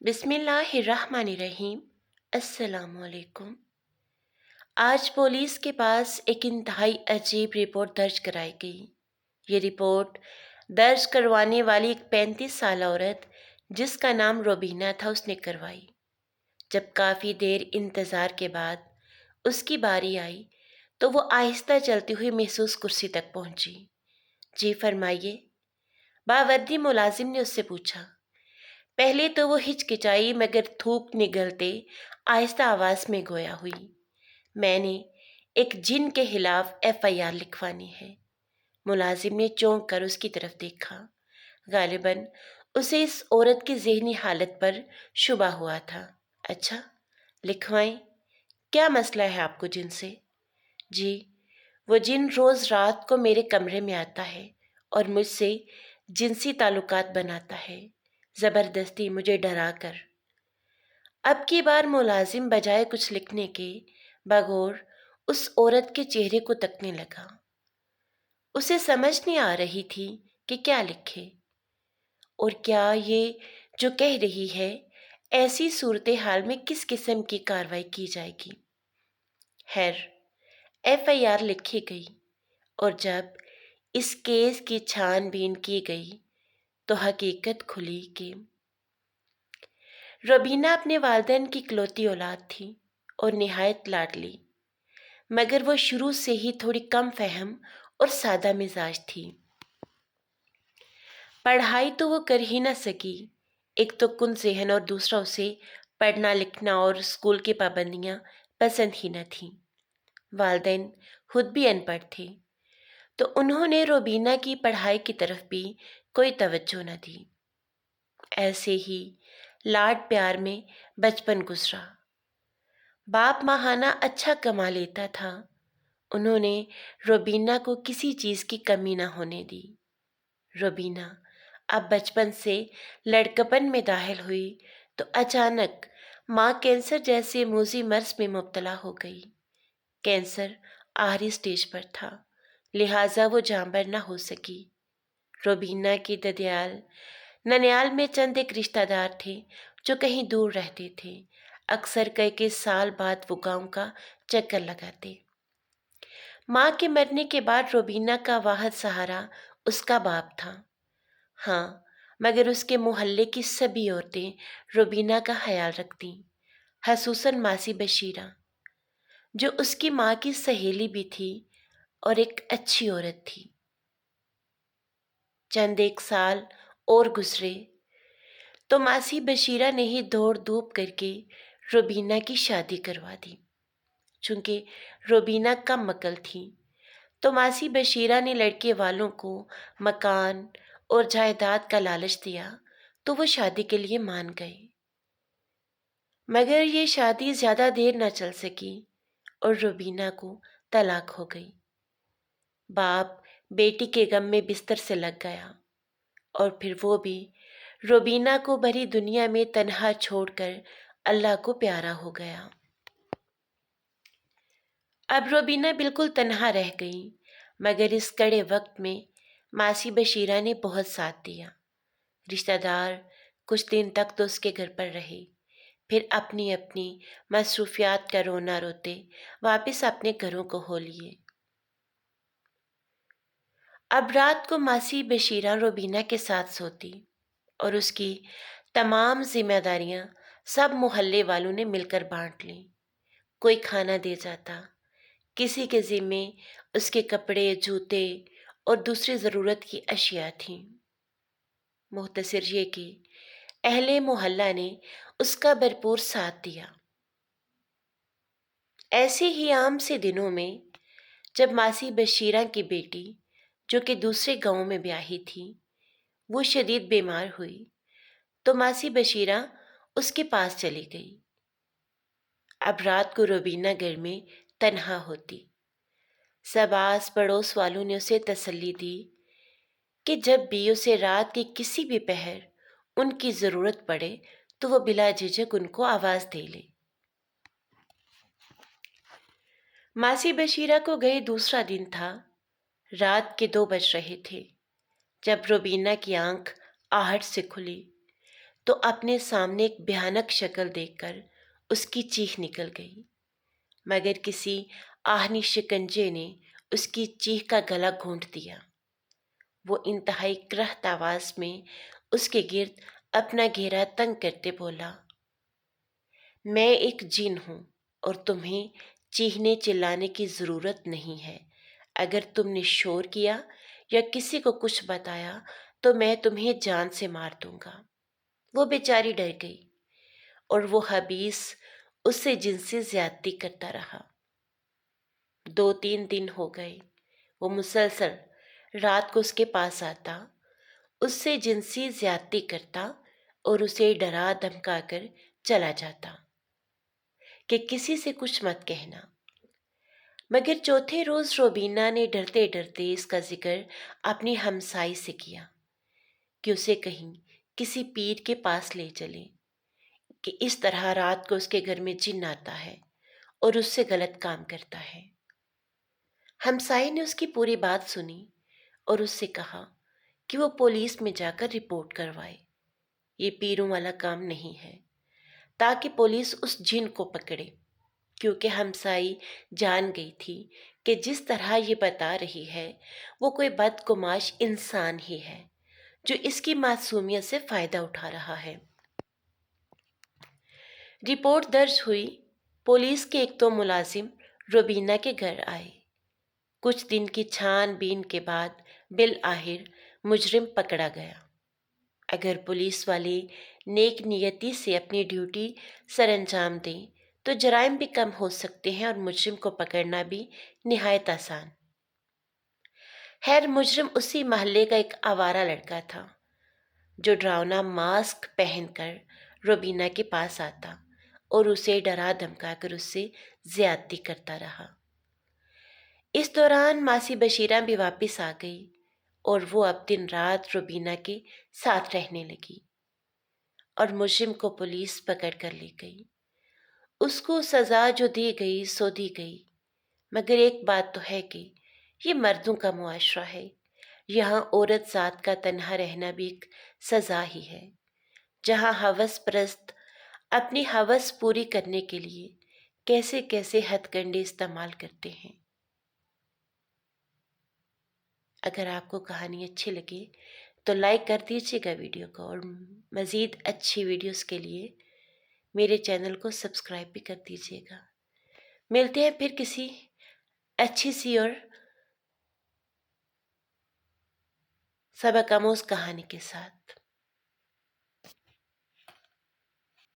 बिस्मिल्लाहिर्रहमानिर्रहीम। अस्सलाम वालेकुम। आज पुलिस के पास एक इंतहाई अजीब रिपोर्ट दर्ज कराई गई। ये रिपोर्ट दर्ज करवाने वाली एक 35 साल औरत जिसका नाम रोबीना था उसने करवाई। जब काफ़ी देर इंतज़ार के बाद उसकी बारी आई तो वो आहिस्ता चलती हुई महसूस कुर्सी तक पहुंची। जी फरमाइए, बावर्दी मुलाजिम ने उससे पूछा। पहले तो वो हिचकिचाई मगर थूक निगलते आहिस्ता आवाज में गोया हुई, मैंने एक जिन के खिलाफ एफआईआर लिखवानी है। मुलाजिम ने चौंक कर उसकी तरफ देखा। गालिबन उसे इस औरत की ज़हनी हालत पर शुबा हुआ था। अच्छा, लिखवाएं। क्या मसला है आपको जिन से? जी, वो जिन रोज़ रात को मेरे कमरे में आता है और मुझसे जिनसी ताल्लुकात बनाता है, ज़बरदस्ती मुझे डरा कर। अब की बार मुलाजिम बजाय कुछ लिखने के बगौर उस औरत के चेहरे को तकने लगा। उसे समझ नहीं आ रही थी कि क्या लिखे और क्या ये जो कह रही है ऐसी सूरत हाल में किस किस्म की कार्रवाई की जाएगी। खैर, एफआईआर लिखी गई और जब इस केस की छानबीन की गई तो हकीकत खुली कि रबीना अपने वालिदैन की इकलौती औलाद थी और निहायत लाडली, मगर वो शुरू से ही थोड़ी कम फहम और सादा मिजाज थी। पढ़ाई तो वो कर ही ना सकी, एक तो कुन ज़हन और दूसरा उसे पढ़ना लिखना और स्कूल की पाबंदियाँ पसंद ही न थीं। वालिदैन खुद भी अनपढ़ थे तो उन्होंने रोबीना की पढ़ाई की तरफ भी कोई तवज्जो न दी। ऐसे ही लाड प्यार में बचपन गुजरा। बाप माहाना अच्छा कमा लेता था, उन्होंने रोबीना को किसी चीज़ की कमी न होने दी। रोबीना अब बचपन से लड़कपन में दाखिल हुई तो अचानक माँ कैंसर जैसे मूजी मर्ज में मुब्तला हो गई। कैंसर आखिरी स्टेज पर था, लिहाजा वो जांबर न हो सकी। रोबीना की ददियाल ननियाल में चंद एक रिश्तेदार थे जो कहीं दूर रहते थे। अक्सर कई साल बाद वो गांव का चक्कर लगाते। माँ के मरने के बाद रोबीना का वाहिद सहारा उसका बाप था। हाँ, मगर उसके मोहल्ले की सभी औरतें रोबीना का ख्याल रखती, खसूसन मासी बशीरा जो उसकी माँ की सहेली भी थी और एक अच्छी औरत थी। चंद एक साल और गुजरे तो मासी बशीरा ने ही दौड़ धूप करके रोबीना की शादी करवा दी। चूंकि रोबीना कम मकल थी तो मासी बशीरा ने लड़के वालों को मकान और जायदाद का लालच दिया तो वो शादी के लिए मान गए। मगर ये शादी ज़्यादा देर न चल सकी और रोबीना को तलाक हो गई। बाप बेटी के गम में बिस्तर से लग गया और फिर वो भी रोबीना को भरी दुनिया में तन्हा छोड़कर अल्लाह को प्यारा हो गया। अब रोबीना बिल्कुल तन्हा रह गई, मगर इस कड़े वक्त में मासी बशीरा ने बहुत साथ दिया। रिश्तेदार कुछ दिन तक तो उसके घर पर रहे, फिर अपनी अपनी मसरूफियात का रोना रोते वापस अपने घरों को हो लिए। अब रात को मासी बशीरा रोबीना के साथ सोती और उसकी तमाम जिम्मेदारियां सब मोहल्ले वालों ने मिलकर बांट ली। कोई खाना दे जाता, किसी के ज़िम्मे उसके कपड़े, जूते और दूसरी ज़रूरत की अशिया थीं। मुख्तसर ये कि अहले मोहल्ला ने उसका भरपूर साथ दिया। ऐसे ही आम से दिनों में जब मासी बशीरा की बेटी, जो कि दूसरे गांव में ब्याही थी, वो शदीद बीमार हुई तो मासी बशीरा उसके पास चली गई। अब रात को रोबीना घर में तन्हा होती। सब आस पड़ोस वालों ने उसे तसल्ली दी कि जब भी उसे रात के किसी भी पहर उनकी ज़रूरत पड़े तो वो बिला झिझक उनको आवाज़ दे ले। मासी बशीरा को गए दूसरा दिन था। रात के 2 बज रहे थे जब रोबीना की आंख आहट से खुली تو اپنے سامنے ایک بھیانک شکل دیکھ کر اس کی چیخ نکل گئی، مگر کسی آہنی شکنجے نے اس کی چیخ کا گلا گھونٹ دیا۔ وہ انتہائی کرہت آواز میں اس کے گرد اپنا گھیرا تنگ کرتے بولا، میں ایک جن ہوں اور تمہیں چیخنے چلانے کی ضرورت نہیں ہے۔ اگر تم نے شور کیا یا کسی کو کچھ بتایا تو میں تمہیں جان سے مار دوں گا۔ وہ بیچاری ڈر گئی اور وہ خبیث اس سے جنسی زیادتی کرتا رہا۔ 2-3 دن ہو گئے، وہ مسلسل رات کو اس کے پاس آتا، اس سے جنسی زیادتی کرتا اور اسے ڈرا دھمکا کر چلا جاتا کہ کسی سے کچھ مت کہنا۔ مگر چوتھے روز روبینہ نے ڈرتے ڈرتے اس کا ذکر اپنی ہمسائی سے کیا کہ اسے کہیں کسی پیر کے پاس لے چلے، کہ اس طرح رات کو اس کے گھر میں جن آتا ہے اور اس سے غلط کام کرتا ہے۔ ہمسائی نے اس کی پوری بات سنی اور اس سے کہا کہ وہ پولیس میں جا کر رپورٹ کروائے۔ یہ پیروں والا کام نہیں ہے، تاکہ پولیس اس جن کو پکڑے، کیونکہ ہمسائی جان گئی تھی کہ جس طرح یہ بتا رہی ہے وہ کوئی بدگماش انسان ہی ہے جو اس کی معصومیت سے فائدہ اٹھا رہا ہے۔ رپورٹ درج ہوئی۔ پولیس کے ایک دو ملازم روبینہ کے گھر آئے۔ کچھ دن کی چھان بین کے بعد بالآخر مجرم پکڑا گیا۔ اگر پولیس والے نیک نیتی سے اپنی ڈیوٹی سر انجام دیں تو جرائم بھی کم ہو سکتے ہیں اور مجرم کو پکڑنا بھی نہایت آسان۔ خیر، مجرم اسی محلے کا ایک آوارہ لڑکا تھا جو ڈراؤنا ماسک پہن کر روبینہ کے پاس آتا اور اسے ڈرا دھمکا کر اس سے زیادتی کرتا رہا۔ اس دوران ماسی بشیرہ بھی واپس آ گئی اور وہ اب دن رات روبینہ کے ساتھ رہنے لگی اور مجرم کو پولیس پکڑ کر لے گئی۔ اس کو سزا جو دی گئی سو دی گئی، مگر ایک بات تو ہے کہ یہ مردوں کا معاشرہ ہے، یہاں عورت ذات کا تنہا رہنا بھی ایک سزا ہی ہے، جہاں ہوس پرست اپنی ہوس پوری کرنے کے لیے کیسے کیسے ہتھ کنڈے استعمال کرتے ہیں۔ اگر آپ کو کہانی اچھی لگے تو لائک کر دیجیے گا ویڈیو کو، اور مزید اچھی ویڈیوز کے لیے میرے چینل کو سبسکرائب بھی کر دیجیے گا۔ ملتے ہیں پھر کسی اچھی سی اور سبق آموز کہانی کے ساتھ۔